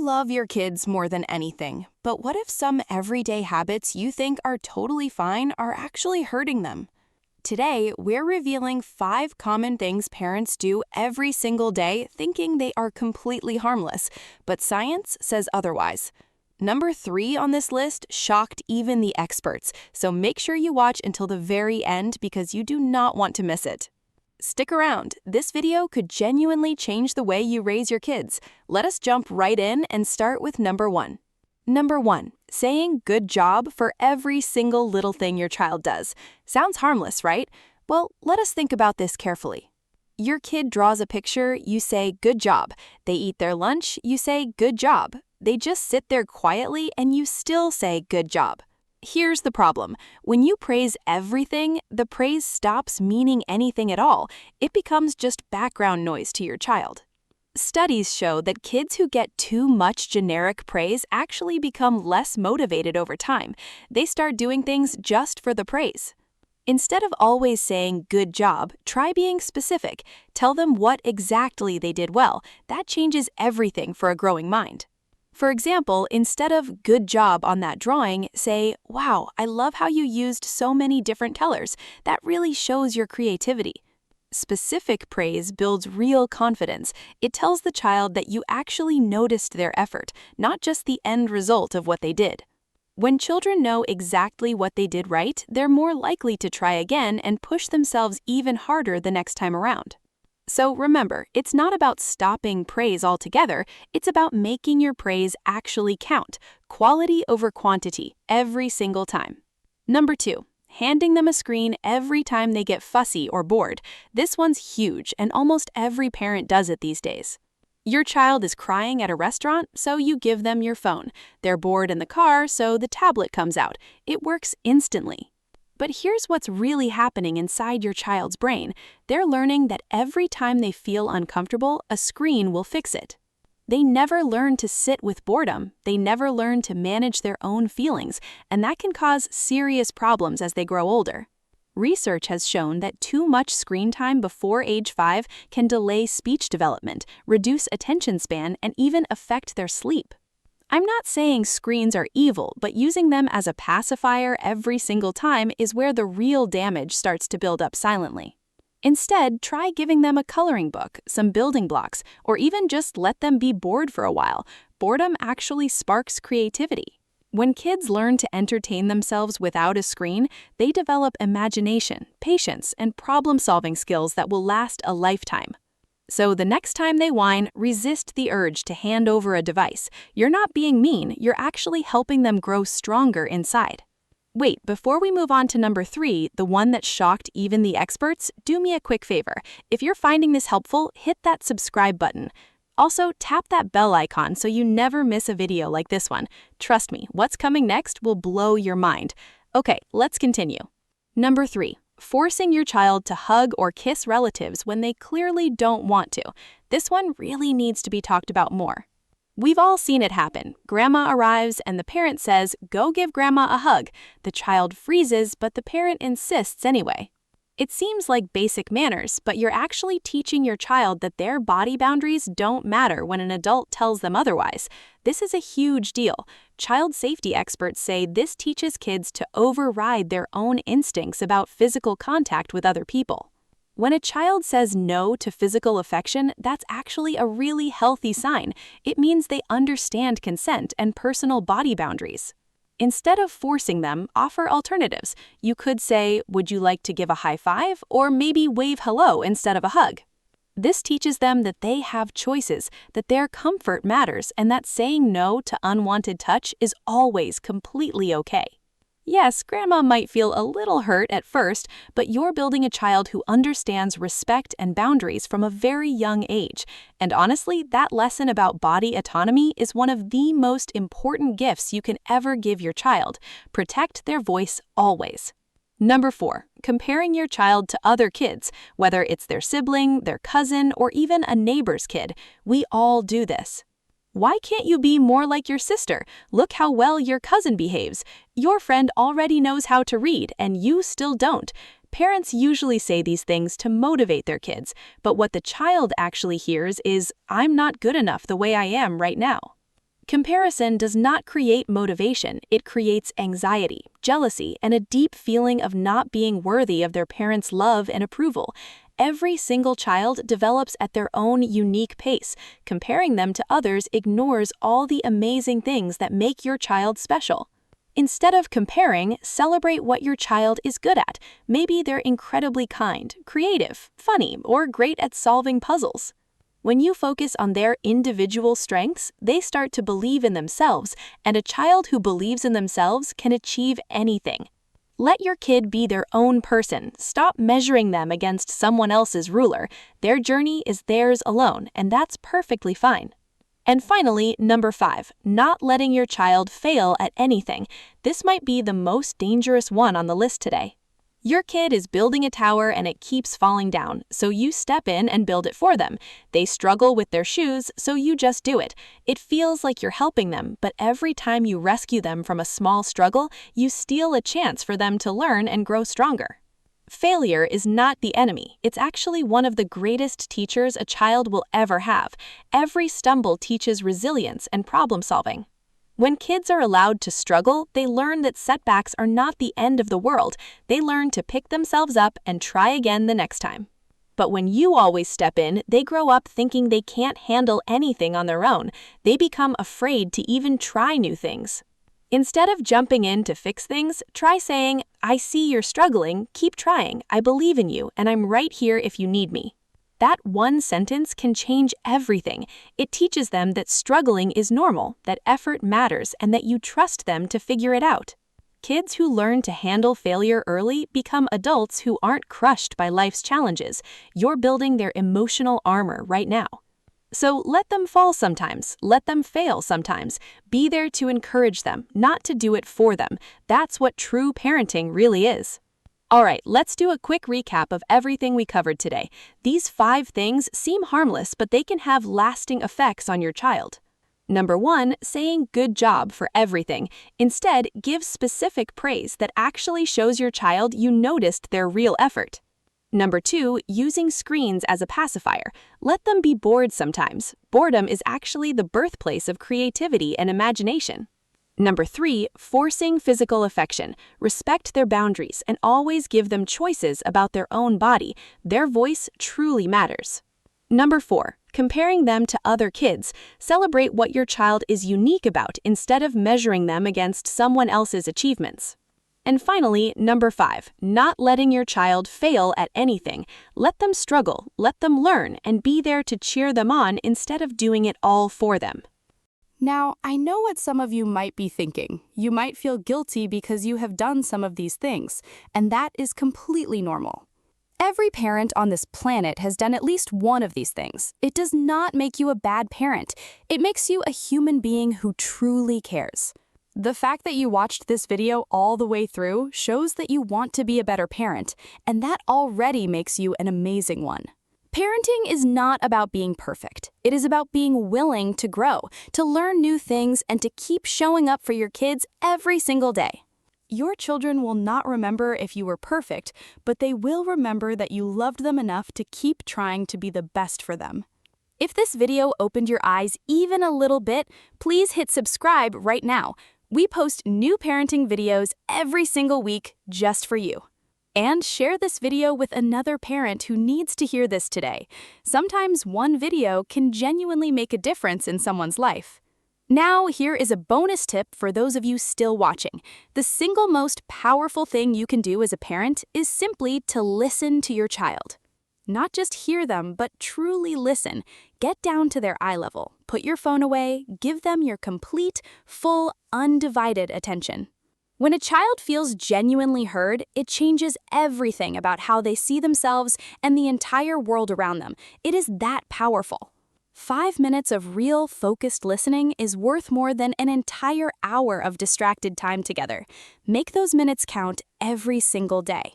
You love your kids more than anything, but what if some everyday habits you think are totally fine are actually hurting them? Today, we're revealing 5 common things parents do every single day thinking they are completely harmless, but science says otherwise. Number 3 on this list shocked even the experts, so make sure you watch until the very end because you do not want to miss it. Stick around. This video could genuinely change the way you raise your kids. Let us jump right in and start with number 1. Number 1, saying good job for every single little thing your child does. Sounds harmless, right? Well, let us think about this carefully. Your kid draws a picture, you say good job. They eat their lunch, you say good job. They just sit there quietly and you still say good job. Here's the problem. When you praise everything, the praise stops meaning anything at all. It becomes just background noise to your child. Studies show that kids who get too much generic praise actually become less motivated over time. They start doing things just for the praise. Instead of always saying good job, try being specific. Tell them what exactly they did well. That changes everything for a growing mind. For example, instead of good job on that drawing, say, wow, I love how you used so many different colors. That really shows your creativity. Specific praise builds real confidence. It tells the child that you actually noticed their effort, not just the end result of what they did. When children know exactly what they did right, they're more likely to try again and push themselves even harder the next time around. So remember, it's not about stopping praise altogether, it's about making your praise actually count, quality over quantity, every single time. Number 2, handing them a screen every time they get fussy or bored. This one's huge, and almost every parent does it these days. Your child is crying at a restaurant, so you give them your phone. They're bored in the car, so the tablet comes out. It works instantly. But here's what's really happening inside your child's brain. They're learning that every time they feel uncomfortable, a screen will fix it. They never learn to sit with boredom. They never learn to manage their own feelings, and that can cause serious problems as they grow older. Research has shown that too much screen time before age 5 can delay speech development, reduce attention span, and even affect their sleep. I'm not saying screens are evil, but using them as a pacifier every single time is where the real damage starts to build up silently. Instead, try giving them a coloring book, some building blocks, or even just let them be bored for a while. Boredom actually sparks creativity. When kids learn to entertain themselves without a screen, they develop imagination, patience, and problem-solving skills that will last a lifetime. So the next time they whine, resist the urge to hand over a device. You're not being mean, you're actually helping them grow stronger inside. Wait, before we move on to number 3, the one that shocked even the experts, do me a quick favor. If you're finding this helpful, hit that subscribe button. Also, tap that bell icon so you never miss a video like this one. Trust me, what's coming next will blow your mind. Okay, let's continue. Number 3. Forcing your child to hug or kiss relatives when they clearly don't want to. This one really needs to be talked about more. We've all seen it happen. Grandma arrives and the parent says, "Go give grandma a hug." The child freezes, but the parent insists anyway. It seems like basic manners, but you're actually teaching your child that their body boundaries don't matter when an adult tells them otherwise. This is a huge deal. Child safety experts say this teaches kids to override their own instincts about physical contact with other people. When a child says no to physical affection, that's actually a really healthy sign. It means they understand consent and personal body boundaries. Instead of forcing them, offer alternatives. You could say, would you like to give a high five? Or maybe wave hello instead of a hug. This teaches them that they have choices, that their comfort matters, and that saying no to unwanted touch is always completely okay. Yes, grandma might feel a little hurt at first, but you're building a child who understands respect and boundaries from a very young age. And honestly, that lesson about body autonomy is one of the most important gifts you can ever give your child. Protect their voice always. Number 4, comparing your child to other kids, whether it's their sibling, their cousin, or even a neighbor's kid. We all do this. Why can't you be more like your sister? Look how well your cousin behaves. Your friend already knows how to read, and you still don't. Parents usually say these things to motivate their kids, but what the child actually hears is, "I'm not good enough the way I am right now." Comparison does not create motivation, it creates anxiety, jealousy, and a deep feeling of not being worthy of their parents' love and approval. Every single child develops at their own unique pace. Comparing them to others ignores all the amazing things that make your child special. Instead of comparing, celebrate what your child is good at. Maybe they're incredibly kind, creative, funny, or great at solving puzzles. When you focus on their individual strengths, they start to believe in themselves, and a child who believes in themselves can achieve anything. Let your kid be their own person. Stop measuring them against someone else's ruler. Their journey is theirs alone, and that's perfectly fine. And finally, number 5, not letting your child fail at anything. This might be the most dangerous one on the list today. Your kid is building a tower and it keeps falling down, so you step in and build it for them. They struggle with their shoes, so you just do it. It feels like you're helping them, but every time you rescue them from a small struggle, you steal a chance for them to learn and grow stronger. Failure is not the enemy. It's actually one of the greatest teachers a child will ever have. Every stumble teaches resilience and problem solving. When kids are allowed to struggle, they learn that setbacks are not the end of the world. They learn to pick themselves up and try again the next time. But when you always step in, they grow up thinking they can't handle anything on their own. They become afraid to even try new things. Instead of jumping in to fix things, try saying, "I see you're struggling, keep trying, I believe in you, and I'm right here if you need me." That one sentence can change everything. It teaches them that struggling is normal, that effort matters, and that you trust them to figure it out. Kids who learn to handle failure early become adults who aren't crushed by life's challenges. You're building their emotional armor right now. So let them fall sometimes, let them fail sometimes. Be there to encourage them, not to do it for them. That's what true parenting really is. All right, let's do a quick recap of everything we covered today. These 5 things seem harmless, but they can have lasting effects on your child. Number 1, saying good job for everything. Instead, give specific praise that actually shows your child you noticed their real effort. Number 2, using screens as a pacifier. Let them be bored sometimes. Boredom is actually the birthplace of creativity and imagination. Number 3, forcing physical affection. Respect their boundaries and always give them choices about their own body. Their voice truly matters. Number 4, comparing them to other kids. Celebrate what your child is unique about instead of measuring them against someone else's achievements. And finally, number 5, not letting your child fail at anything. Let them struggle, let them learn, and be there to cheer them on instead of doing it all for them. Now, I know what some of you might be thinking. You might feel guilty because you have done some of these things, and that is completely normal. Every parent on this planet has done at least one of these things. It does not make you a bad parent. It makes you a human being who truly cares. The fact that you watched this video all the way through shows that you want to be a better parent, and that already makes you an amazing one. Parenting is not about being perfect. It is about being willing to grow, to learn new things, and to keep showing up for your kids every single day. Your children will not remember if you were perfect, but they will remember that you loved them enough to keep trying to be the best for them. If this video opened your eyes even a little bit, please hit subscribe right now. We post new parenting videos every single week just for you. And share this video with another parent who needs to hear this today. Sometimes one video can genuinely make a difference in someone's life. Now, here is a bonus tip for those of you still watching. The single most powerful thing you can do as a parent is simply to listen to your child. Not just hear them, but truly listen. Get down to their eye level. Put your phone away. Give them your complete, full, undivided attention. When a child feels genuinely heard, it changes everything about how they see themselves and the entire world around them. It is that powerful. 5 minutes of real, focused listening is worth more than an entire hour of distracted time together. Make those minutes count every single day.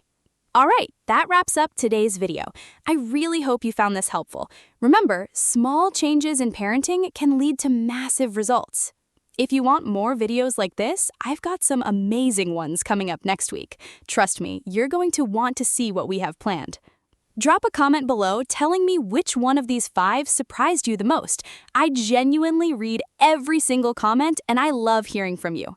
All right, that wraps up today's video. I really hope you found this helpful. Remember, small changes in parenting can lead to massive results. If you want more videos like this, I've got some amazing ones coming up next week. Trust me, you're going to want to see what we have planned. Drop a comment below telling me which one of these 5 surprised you the most. I genuinely read every single comment and I love hearing from you.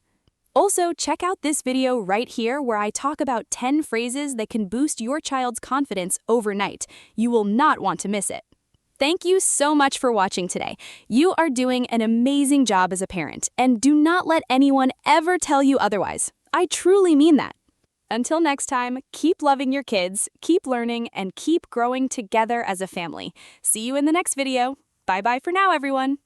Also, check out this video right here where I talk about 10 phrases that can boost your child's confidence overnight. You will not want to miss it. Thank you so much for watching today. You are doing an amazing job as a parent, and do not let anyone ever tell you otherwise. I truly mean that. Until next time, keep loving your kids, keep learning, and keep growing together as a family. See you in the next video. Bye-bye for now, everyone.